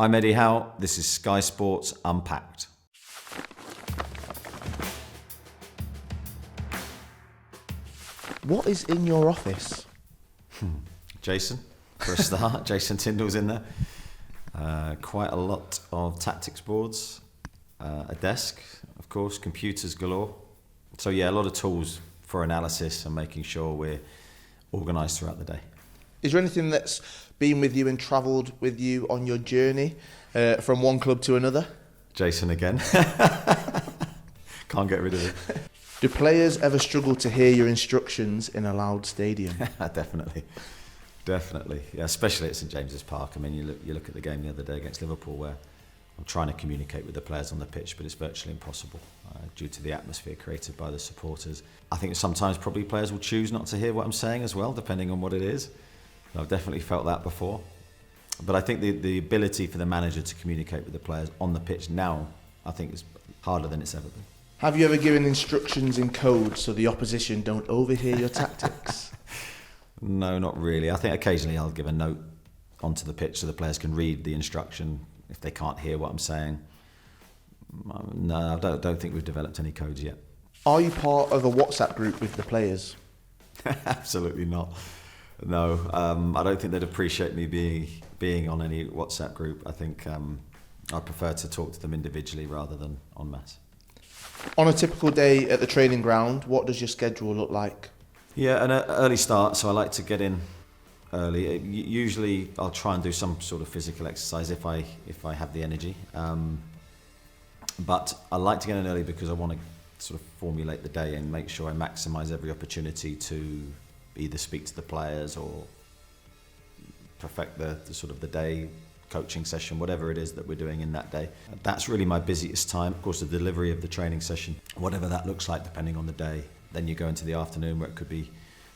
I'm Eddie Howe. This is Sky Sports Unpacked. What is in your office? Jason, for a start. Jason Tyndall's in there. Quite a lot of tactics boards, a desk, of course, computers galore. So yeah, a lot of tools for analysis and making sure we're organised throughout the day. Is there anything that's been with you and travelled with you on your journey from one club to another? Jason again. Can't get rid of it. Do players ever struggle to hear your instructions in a loud stadium? Definitely. Yeah, especially at St James's Park. I mean, you look at the game the other day against Liverpool where I'm trying to communicate with the players on the pitch, but it's virtually impossible due to the atmosphere created by the supporters. I think sometimes probably players will choose not to hear what I'm saying as well, depending on what it is. I've definitely felt that before. But I think the ability for the manager to communicate with the players on the pitch now, I think is harder than it's ever been. Have you ever given instructions in code so the opposition don't overhear your tactics? No, not really. I think occasionally I'll give a note onto the pitch so the players can read the instruction if they can't hear what I'm saying. No, I don't think we've developed any codes yet. Are you part of a WhatsApp group with the players? Absolutely not. No, I don't think they'd appreciate me being on any WhatsApp group. I think I prefer to talk to them individually rather than en masse. On a typical day at the training ground, what does your schedule look like? Yeah, an early start, so I like to get in early. Usually I'll try and do some sort of physical exercise if I have the energy. But I like to get in early because I want to sort of formulate the day and make sure I maximise every opportunity to either speak to the players or perfect the sort of the day coaching session, whatever it is that we're doing in that day. That's really my busiest time. Of course, the delivery of the training session, whatever that looks like depending on the day. Then you go into the afternoon where it could be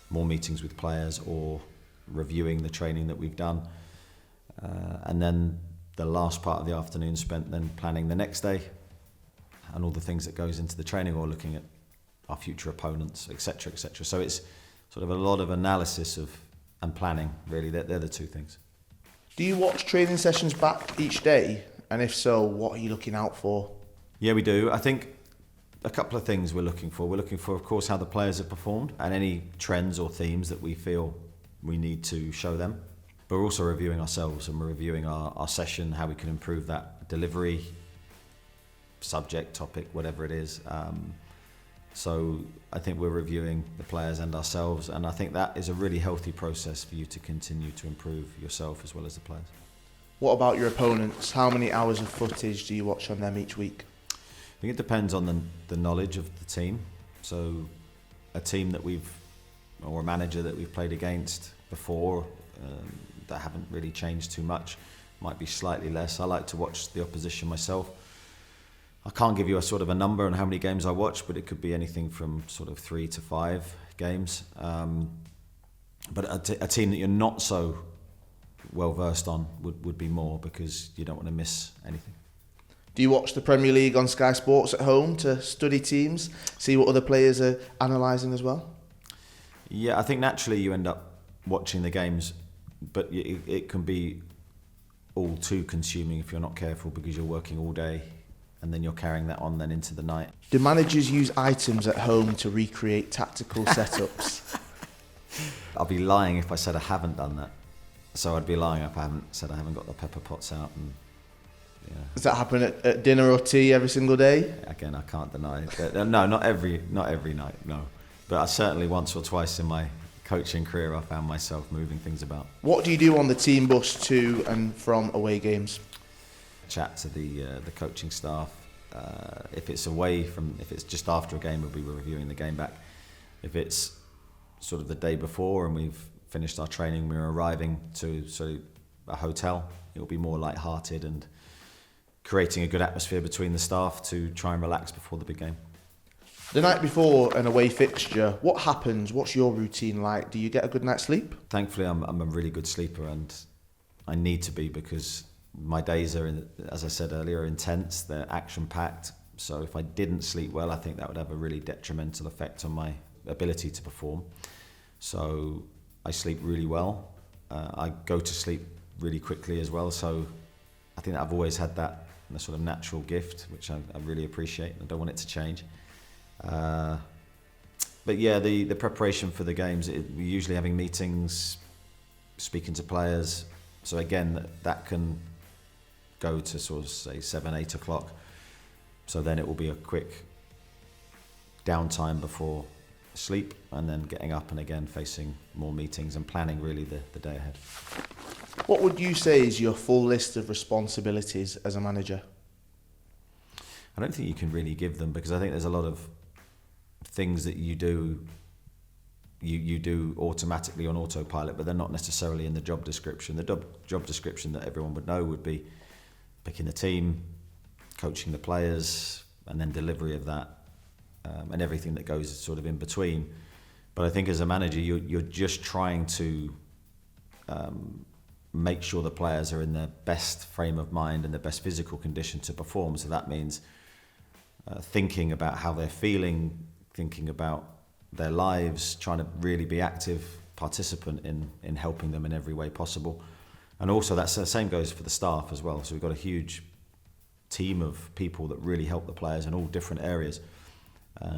more meetings with players or reviewing the training that we've done. And then the last part of the afternoon spent then planning the next day and all the things that goes into the training or looking at our future opponents, etc., etc. So it's sort of a lot of analysis and planning, really. They're the two things. Do you watch training sessions back each day? And if so, what are you looking out for? Yeah, we do. I think a couple of things we're looking for. We're looking for, of course, how the players have performed and any trends or themes that we feel we need to show them. But we're also reviewing ourselves and we're reviewing our session, how we can improve that delivery, subject, topic, whatever it is. So I think we're reviewing the players and ourselves, and I think that is a really healthy process for you to continue to improve yourself as well as the players. What about your opponents? How many hours of footage do you watch on them each week? I think it depends on the knowledge of the team. So a team that or a manager that we've played against before that haven't really changed too much might be slightly less. I like to watch the opposition myself. I can't give you a sort of a number on how many games I watch, but it could be anything from sort of 3 to 5 games. But a team that you're not so well versed on would be more because you don't want to miss anything. Do you watch the Premier League on Sky Sports at home to study teams, see what other players are analysing as well? Yeah, I think naturally you end up watching the games, but it can be all too consuming if you're not careful because you're working all day and then you're carrying that on then into the night. Do managers use items at home to recreate tactical setups? I'll be lying if I said I haven't done that. So I'd be lying if I haven't said I haven't got the pepper pots out. And yeah. Does that happen at dinner or tea every single day? Again, I can't deny it. No, not every night, no. But I certainly once or twice in my coaching career I found myself moving things about. What do you do on the team bus to and from away games? Chat to the coaching staff. If it's just after a game, we'll be reviewing the game back. If it's sort of the day before and we've finished our training, we're arriving to a hotel, it'll be more light-hearted and creating a good atmosphere between the staff to try and relax before the big game. The night before an away fixture, what happens? What's your routine like? Do you get a good night's sleep? Thankfully, I'm a really good sleeper, and I need to be because my days are, as I said earlier, intense. They're action-packed. So if I didn't sleep well, I think that would have a really detrimental effect on my ability to perform. So I sleep really well. I go to sleep really quickly as well. So I think that I've always had that sort of natural gift, which I really appreciate. I don't want it to change. But yeah, the preparation for the games, we're usually having meetings, speaking to players. So again, that can go to sort of say 7, 8 o'clock. So then it will be a quick downtime before sleep, and then getting up and again facing more meetings and planning really the day ahead. What would you say is your full list of responsibilities as a manager? I don't think you can really give them, because I think there's a lot of things that you do automatically on autopilot, but they're not necessarily in the job description. The job description that everyone would know would be picking the team, coaching the players, and then delivery of that, and everything that goes sort of in between. But I think as a manager, you're just trying to make sure the players are in their best frame of mind and the best physical condition to perform. So that means thinking about how they're feeling, thinking about their lives, trying to really be active participant in helping them in every way possible. And also that's the same goes for the staff as well. So we've got a huge team of people that really help the players in all different areas.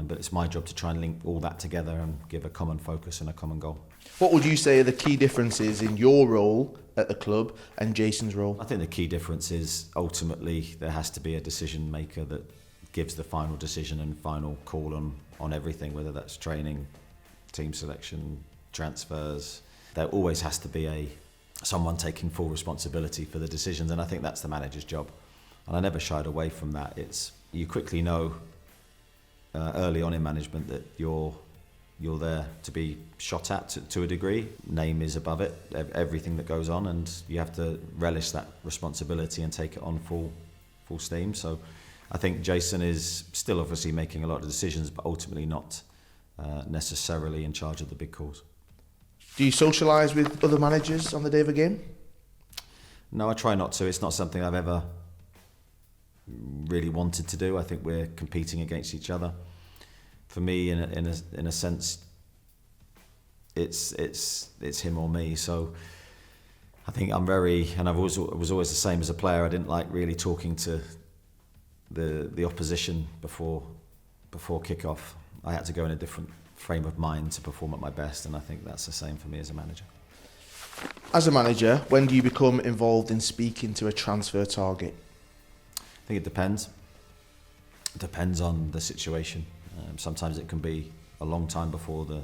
But it's my job to try and link all that together and give a common focus and a common goal. What would you say are the key differences in your role at the club and Jason's role? I think the key difference is ultimately there has to be a decision maker that gives the final decision and final call on everything, whether that's training, team selection, transfers. There always has to be someone taking full responsibility for the decisions, and I think that's the manager's job. And I never shied away from that. You quickly know early on in management that you're there to be shot at to a degree. Name is above it, everything that goes on, and you have to relish that responsibility and take it on full steam. So I think Jason is still obviously making a lot of decisions, but ultimately not necessarily in charge of the big calls. Do you socialise with other managers on the day of a game? No, I try not to. It's not something I've ever really wanted to do. I think we're competing against each other. For me, in a sense, it's him or me. So I think I'm and I was always the same as a player. I didn't like really talking to the opposition before kick-off. I had to go in a different frame of mind to perform at my best, and I think that's the same for me as a manager. As a manager, when do you become involved in speaking to a transfer target? I think it depends. It depends on the situation. Sometimes it can be a long time before the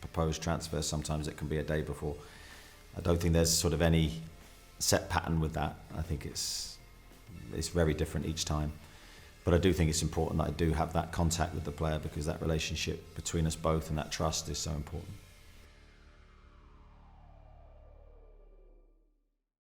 proposed transfer. Sometimes it can be a day before. I don't think there's sort of any set pattern with that. I think it's very different each time. But I do think it's important that I do have that contact with the player, because that relationship between us both and that trust is so important.